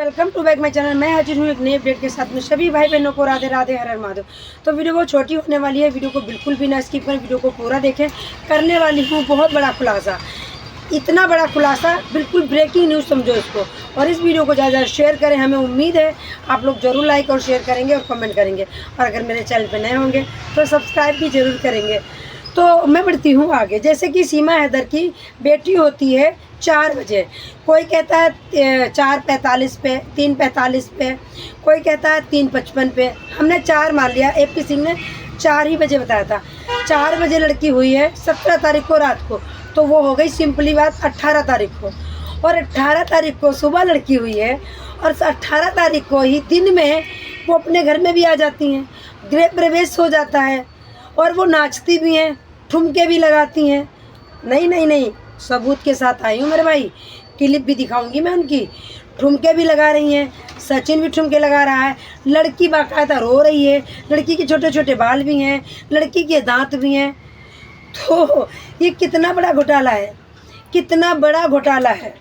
Welcome to back my channel. मैं हाजिर हूँ एक नए अपडेट के साथ में। सभी भाई बहनों को राधे राधे, हर हर महादेव। तो वीडियो बहुत छोटी होने वाली है, वीडियो को बिल्कुल भी ना स्किप करें, वीडियो को पूरा देखें। करने वाली हूँ बहुत बड़ा खुलासा, इतना बड़ा खुलासा, बिल्कुल ब्रेकिंग न्यूज़ समझो इसको। और इस वीडियो को ज़्यादा शेयर करें, हमें उम्मीद है आप लोग ज़रूर लाइक और शेयर करेंगे और कमेंट करेंगे। और अगर मेरे चैनल पर नए होंगे तो सब्सक्राइब भी ज़रूर करेंगे। तो मैं बढ़ती हूँ आगे। जैसे कि सीमा हैदर की बेटी होती है 4 बजे, कोई कहता है 4:45 पे, 3:45 पे, कोई कहता है 3:55 पे। हमने 4 मान लिया, AP सिंह ने 4 ही बजे बताया था। 4 बजे लड़की हुई है 17 तारीख को रात को, तो वो हो गई सिंपली बात 18 तारीख को। और 18 तारीख को सुबह लड़की हुई है और 18 तारीख को ही दिन में वो अपने घर में भी आ जाती हैं, गृह प्रवेश हो जाता है और वो नाचती भी हैं, ठुमके भी लगाती हैं। नहीं नहीं नहीं, सबूत के साथ आई हूँ मेरे भाई, क्लिप भी दिखाऊंगी मैं उनकी। ठुमके भी लगा रही हैं, सचिन भी ठुमके लगा रहा है, लड़की बाकायदा रो रही है, लड़की के छोटे छोटे बाल भी हैं, लड़की के दांत भी हैं। तो ये कितना बड़ा घोटाला है, कितना बड़ा घोटाला है,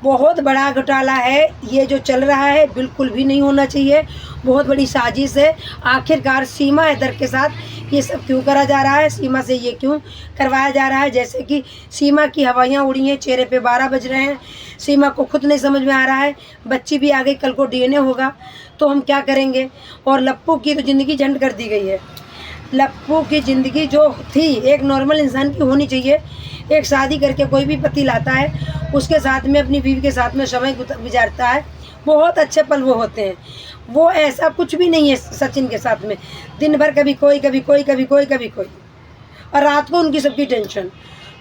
बहुत बड़ा घोटाला है। ये जो चल रहा है बिल्कुल भी नहीं होना चाहिए, बहुत बड़ी साजिश है। आखिरकार सीमा हैदर के साथ ये सब क्यों करा जा रहा है, सीमा से ये क्यों करवाया जा रहा है। जैसे कि सीमा की हवाइयाँ उड़ी हैं, चेहरे पे 12 बज रहे हैं, सीमा को खुद नहीं समझ में आ रहा है। बच्ची भी आ गई, कल को DNA होगा तो हम क्या करेंगे। और लप्पू की तो ज़िंदगी झंड कर दी गई है। लप्पू की ज़िंदगी जो थी एक नॉर्मल इंसान की होनी चाहिए। एक शादी करके कोई भी पति लाता है, उसके साथ में अपनी बीवी के साथ में समय गुजारता है, बहुत अच्छे पल वो होते हैं। वो ऐसा कुछ भी नहीं है सचिन के साथ में, दिन भर कभी कोई, कभी कोई, कभी कोई, कभी कोई, और रात को उनकी सबकी टेंशन।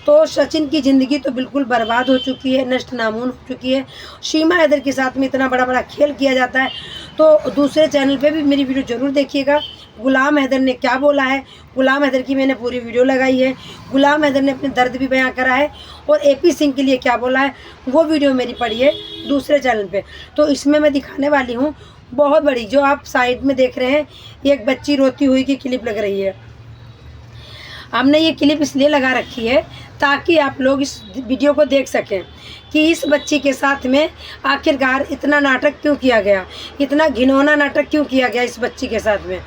तो सचिन की ज़िंदगी तो बिल्कुल बर्बाद हो चुकी है, नष्ट नामून हो चुकी है। सीमा हैदर के साथ में इतना बड़ा बड़ा खेल किया जाता है। तो दूसरे चैनल पे भी मेरी वीडियो ज़रूर देखिएगा। गुलाम हैदर ने क्या बोला है, गुलाम हैदर की मैंने पूरी वीडियो लगाई है। गुलाम हैदर ने अपने दर्द भी बयां करा है, और AP सिंह के लिए क्या बोला है वो वीडियो मेरी पढ़िए दूसरे चैनल पे। तो इसमें मैं दिखाने वाली हूँ बहुत बड़ी, जो आप साइड में देख रहे हैं, एक बच्ची रोती हुई की क्लिप लग रही है। हमने ये क्लिप इसलिए लगा रखी है ताकि आप लोग इस वीडियो को देख सकें कि इस बच्ची के साथ में आखिरकार इतना नाटक क्यों किया गया, इतना घिनौना नाटक क्यों किया गया इस बच्ची के साथ में।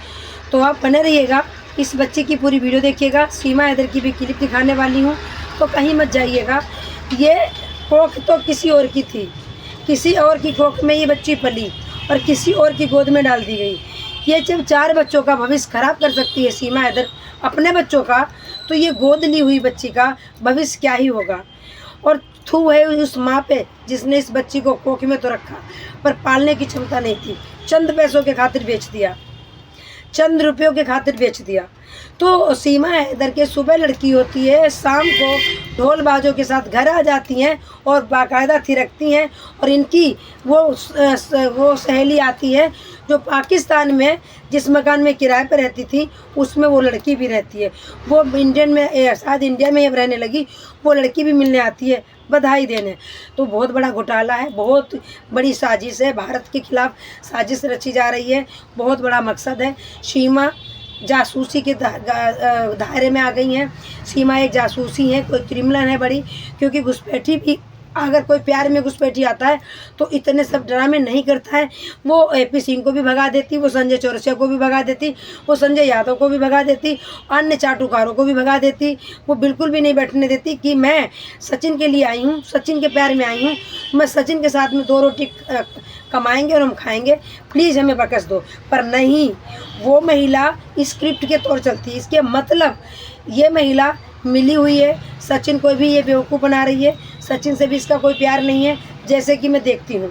तो आप बने रहिएगा, इस बच्ची की पूरी वीडियो देखिएगा। सीमा हैदर की भी क्लिप दिखाने वाली हूँ, तो कहीं मत जाइएगा। ये कोख तो किसी और की थी, किसी और की कोख में ये बच्ची पली और किसी और की गोद में डाल दी गई। ये जब 4 बच्चों का भविष्य खराब कर सकती है सीमा हैदर, अपने बच्चों का, तो ये गोद ली हुई बच्ची का भविष्य क्या ही होगा। और थू है उस माँ पे जिसने इस बच्ची को कोख में तो रखा, पर पालने की क्षमता नहीं थी, चंद पैसों के खातिर बेच दिया, चंद रुपयों के खातिर बेच दिया। तो सीमा हैदर के सुबह लड़की होती है, शाम को ढोल बाजों के साथ घर आ जाती हैं और बाकायदा थिरकती हैं। और इनकी वो सहेली आती है जो पाकिस्तान में जिस मकान में किराए पर रहती थी, उसमें वो लड़की भी रहती है। वो इंडियन में, शायद इंडिया में अब रहने लगी, वो लड़की भी मिलने आती है बधाई देने। तो बहुत बड़ा घोटाला है, बहुत बड़ी साजिश है, भारत के खिलाफ साजिश रची जा रही है, बहुत बड़ा मकसद है। सीमा जासूसी के दायरे में आ गई हैं। सीमा एक जासूसी है, कोई क्रिमिनल है बड़ी, क्योंकि घुसपैठी भी, अगर कोई प्यार में घुसपैठी आता है तो इतने सब ड्रामे नहीं करता है। वो AP सिंह को भी भगा देती, वो संजय चौरसिया को भी भगा देती, वो संजय यादव को भी भगा देती, अन्य चाटुकारों को भी भगा देती। वो बिल्कुल भी नहीं बैठने देती कि मैं सचिन के लिए आई हूँ, सचिन के प्यार में आई हूँ, मैं सचिन के साथ में 2 रोटी कमाएंगे और हम खाएंगे, प्लीज़ हमें बकस दो। पर नहीं, वो महिला स्क्रिप्ट के तौर चलती है। इसके मतलब ये महिला मिली हुई है सचिन को भी, ये बेवकूफ़ बना रही है। सचिन से भी इसका कोई प्यार नहीं है, जैसे कि मैं देखती हूँ,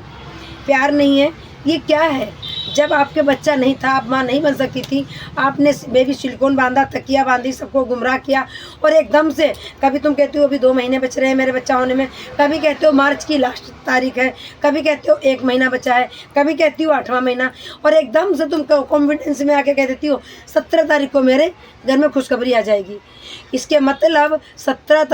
प्यार नहीं है। ये क्या है, जब आपके बच्चा नहीं था, आप माँ नहीं बन सकती थी, आपने बेबी सिलिकॉन बांधा, तकिया बांधी, सबको गुमराह किया, और एकदम से कभी तुम कहते हो अभी 2 महीने बच रहे हैं मेरे बच्चा होने में, कभी कहते हो मार्च की लास्ट तारीख है, कभी कहते हो 1 महीना बचा है, कभी कहती हो 8वां महीना, और एकदम से तुम कॉन्फिडेंस में आके कह देती हो 17 तारीख को मेरे घर में खुशखबरी आ जाएगी। इसके मतलब 16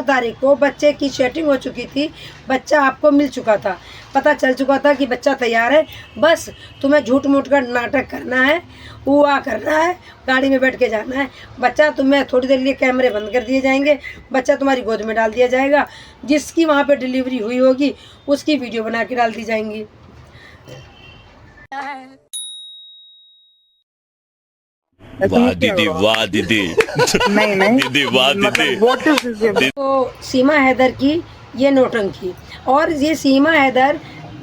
तारीख को बच्चे की सेटिंग हो चुकी थी, बच्चा आपको मिल चुका था, पता चल चुका था कि बच्चा तैयार है, बस तुम्हें झूठ मूठ का नाटक करना है, हुआ करना है, गाड़ी में बैठ के जाना है। बच्चा तुम्हें थोड़ी देर लिए कैमरे बंद कर दिए जाएंगे, बच्चा तुम्हारी गोद में डाल दिया जाएगा, जिसकी वहाँ पे डिलीवरी हुई होगी उसकी वीडियो बना के डाल दी जाएंगी। वाह दीदी, वाह दीदी। नहीं नहीं दीदी वाह दीदी। व्हाट इज तो सीमा हैदर की ये नौटंकी, और ये सीमा हैदर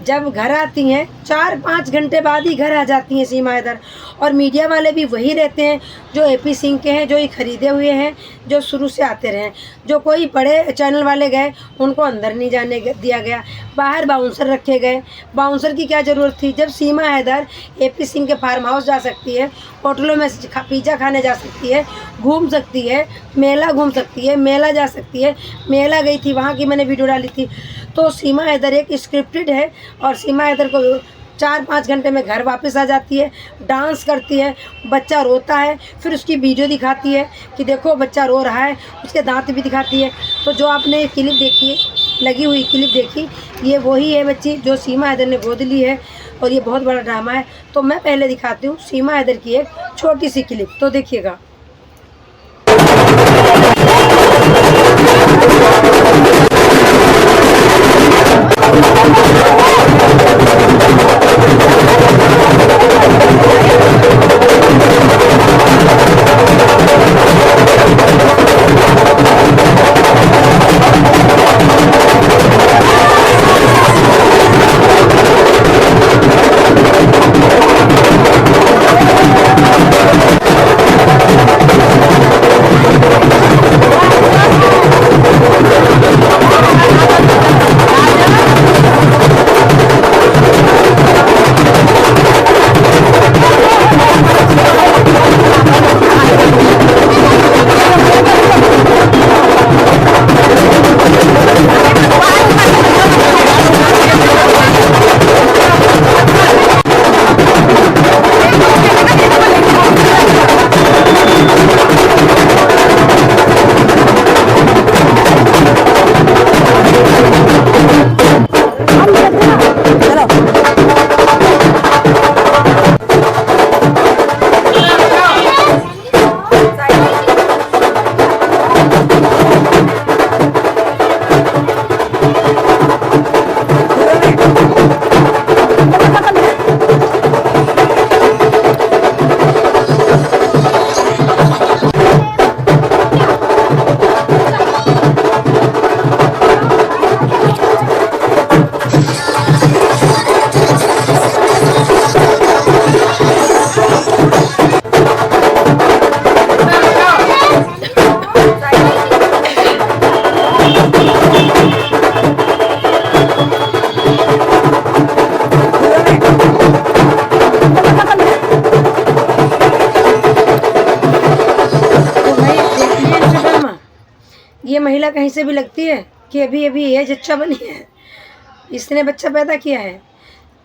जब घर आती हैं 4-5 घंटे बाद ही घर आ जाती हैं सीमा हैदर। और मीडिया वाले भी वही रहते हैं जो एपी सिंह के हैं, जो ये खरीदे हुए हैं, जो शुरू से आते रहे। जो कोई बड़े चैनल वाले गए उनको अंदर नहीं जाने दिया गया, बाहर बाउंसर रखे गए। बाउंसर की क्या ज़रूरत थी जब सीमा हैदर एपी सिंह के फार्म हाउस जा सकती है, होटलों में पिज़्ज़ा खाने जा सकती है, घूम सकती है, मेला घूम सकती है, मेला जा सकती है। मेला गई थी, वहाँ की मैंने वीडियो डाली थी। तो सीमा हैदर एक स्क्रिप्टेड है, और सीमा हैदर को 4-5 घंटे में घर वापस आ जाती है, डांस करती है, बच्चा रोता है, फिर उसकी वीडियो दिखाती है कि देखो बच्चा रो रहा है, उसके दांत भी दिखाती है। तो जो आपने क्लिप देखी, लगी हुई क्लिप देखी, ये वही है बच्ची जो सीमा हैदर ने गोद ली है, और ये बहुत बड़ा ड्रामा है। तो मैं पहले दिखाती हूँ सीमा हैदर की एक छोटी सी क्लिप, तो देखिएगा। ये महिला कहीं से भी लगती है कि अभी अभी एज अच्छा बनी है, इसने बच्चा पैदा किया है।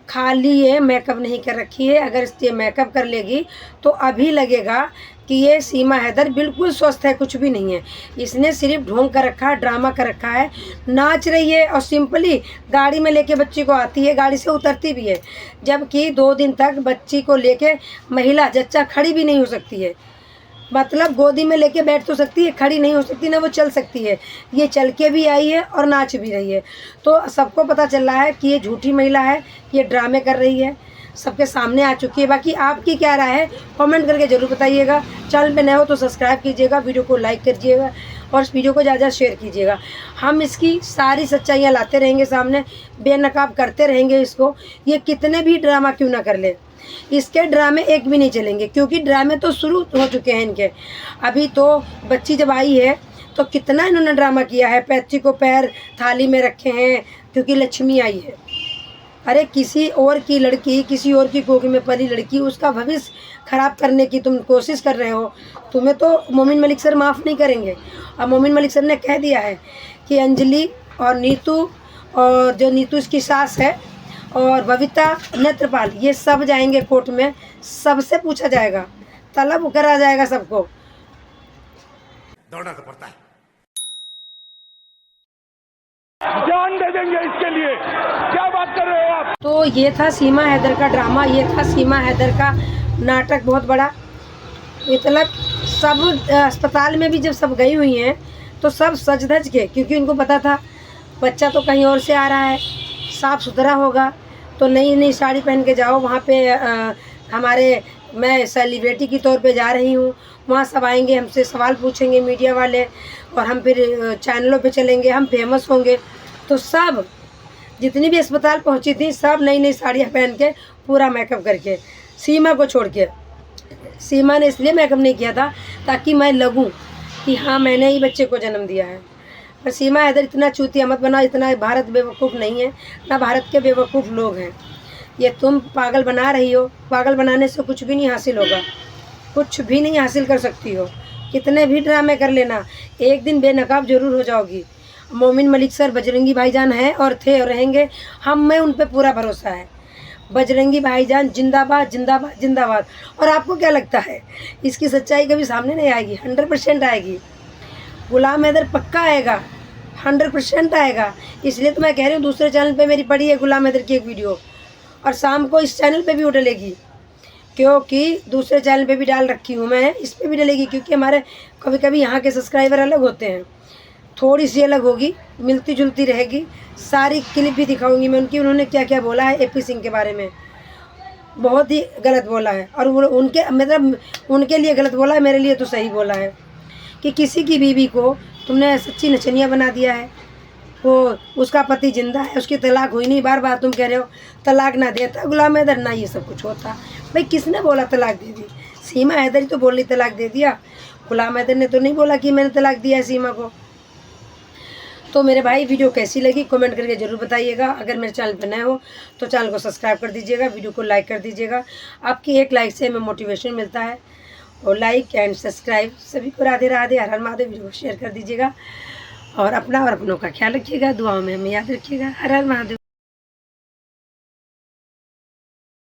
खाली ये मेकअप नहीं कर रखी है, अगर ये मेकअप कर लेगी तो अभी लगेगा कि ये सीमा हैदर बिल्कुल स्वस्थ है, कुछ भी नहीं है। इसने सिर्फ ढोंग कर रखा है, ड्रामा कर रखा है, नाच रही है और सिंपली गाड़ी में लेके बच्ची को आती है, गाड़ी से उतरती भी है। जबकि 2 दिन तक बच्ची को लेके महिला जच्चा खड़ी भी नहीं हो सकती है, मतलब गोदी में लेके बैठ तो सकती है, खड़ी नहीं हो सकती, ना वो चल सकती है। ये चल के भी आई है और नाच भी रही है। तो सबको पता चल रहा है कि ये झूठी महिला है, ये ड्रामे कर रही है, सबके सामने आ चुकी है। बाकी आपकी क्या राय है कमेंट करके ज़रूर बताइएगा। चैनल पे नए हो तो सब्सक्राइब कीजिएगा, वीडियो को लाइक कीजिएगा और इस वीडियो को ज़्यादा शेयर कीजिएगा। हम इसकी सारी सच्चाइयाँ लाते रहेंगे सामने, बेनकाब करते रहेंगे इसको। ये कितने भी ड्रामा क्यों ना कर ले, इसके ड्रामे एक भी नहीं चलेंगे, क्योंकि ड्रामे तो शुरू हो चुके हैं इनके। अभी तो बच्ची जब आई है तो कितना इन्होंने ड्रामा किया है, बच्ची को पैर थाली में रखे हैं क्योंकि लक्ष्मी आई है। अरे किसी और की लड़की, किसी और की कोख में पली लड़की, उसका भविष्य खराब करने की तुम कोशिश कर रहे हो, तुम्हें तो मोमिन मलिक सर माफ़ नहीं करेंगे। अब मोमिन मलिक सर ने कह दिया है कि अंजलि और नीतू, और जो नीतू इसकी सास है, और बबीता, नेत्रपाल, ये सब जाएंगे कोर्ट में, सबसे पूछा जाएगा, तलब करा जाएगा सबको। दौड़ना तो पड़ता है, जान दे देंगे इसके लिए, क्या बात कर रहे हो आप। तो ये था सीमा हैदर का ड्रामा, ये था सीमा हैदर का नाटक बहुत बड़ा। मतलब सब अस्पताल में भी जब सब गई हुई हैं तो सब सज धज के, क्योंकि उनको पता था बच्चा तो कहीं और से आ रहा है, साफ़ सुथरा होगा, तो नई नई साड़ी पहन के जाओ वहाँ पे हमारे मैं सेलिब्रिटी की तौर पे जा रही हूँ, वहाँ सब आएंगे हमसे सवाल पूछेंगे मीडिया वाले, और हम फिर चैनलों पे चलेंगे, हम फेमस होंगे। तो सब जितनी भी अस्पताल पहुँची थी सब नई नई साड़ियाँ पहन के पूरा मेकअप करके, सीमा को छोड़ के। सीमा ने इसलिए मेकअप नहीं किया था ताकि मैं लगूं कि हाँ मैंने ही बच्चे को जन्म दिया है। पर सीमा हैदर इतना चूतिया मत बना, इतना भारत बेवकूफ़ नहीं है, ना भारत के बेवकूफ़ लोग हैं। ये तुम पागल बना रही हो, पागल बनाने से कुछ भी नहीं हासिल होगा, कुछ भी नहीं हासिल कर सकती हो। कितने भी ड्रामे कर लेना, एक दिन बेनकाब जरूर हो जाओगी। मोमिन मलिक सर बजरंगी भाईजान हैं और थे और रहेंगे, मैं उन पर पूरा भरोसा है। बजरंगी भाईजान जिंदाबाद जिंदाबाद जिंदाबाद। और आपको क्या लगता है इसकी सच्चाई कभी सामने नहीं आएगी? 100% आएगी। गुलाम हैदर पक्का आएगा, 100% आएगा। इसलिए तो मैं कह रही हूँ दूसरे चैनल पे मेरी पड़ी है गुलाम हैदर की एक वीडियो, और शाम को इस चैनल पे भी वो डलेगी, क्योंकि दूसरे चैनल पे भी डाल रखी हूँ मैं, इस पे भी डलेगी। क्योंकि हमारे कभी कभी यहाँ के सब्सक्राइबर अलग होते हैं, थोड़ी सी अलग होगी, मिलती जुलती रहेगी। सारी क्लिप भी दिखाऊंगी मैं उनकी, उन्होंने क्या क्या बोला है AP सिंह के बारे में, बहुत ही गलत बोला है। और वो उनके मतलब उनके लिए गलत बोला है, मेरे लिए तो सही बोला है कि किसी की बीवी को तुमने सच्ची नचनिया बना दिया है। वो उसका पति जिंदा है, उसकी तलाक हुई नहीं, बार बार तुम कह रहे हो तलाक ना देता गुलाम हैदर, ना ये सब कुछ होता। भाई किसने बोला तलाक दे दी? सीमा हैदर ही तो बोल रही तलाक दे दिया, गुलाम हैदर ने तो नहीं बोला कि मैंने तलाक दिया है सीमा को। तो मेरे भाई वीडियो कैसी लगी कमेंट करके ज़रूर बताइएगा। अगर मेरे चैनल पर नए हो तो चैनल को सब्सक्राइब कर दीजिएगा, वीडियो को लाइक कर दीजिएगा। आपकी एक लाइक से हमें मोटिवेशन मिलता है। और लाइक एंड सब्सक्राइब सभी को राधे राधे, हर हर महादेव। वीडियो को शेयर कर दीजिएगा और अपना और अपनों का ख्याल रखिएगा, दुआओं में हमें याद रखिएगा। हर हर महादेव।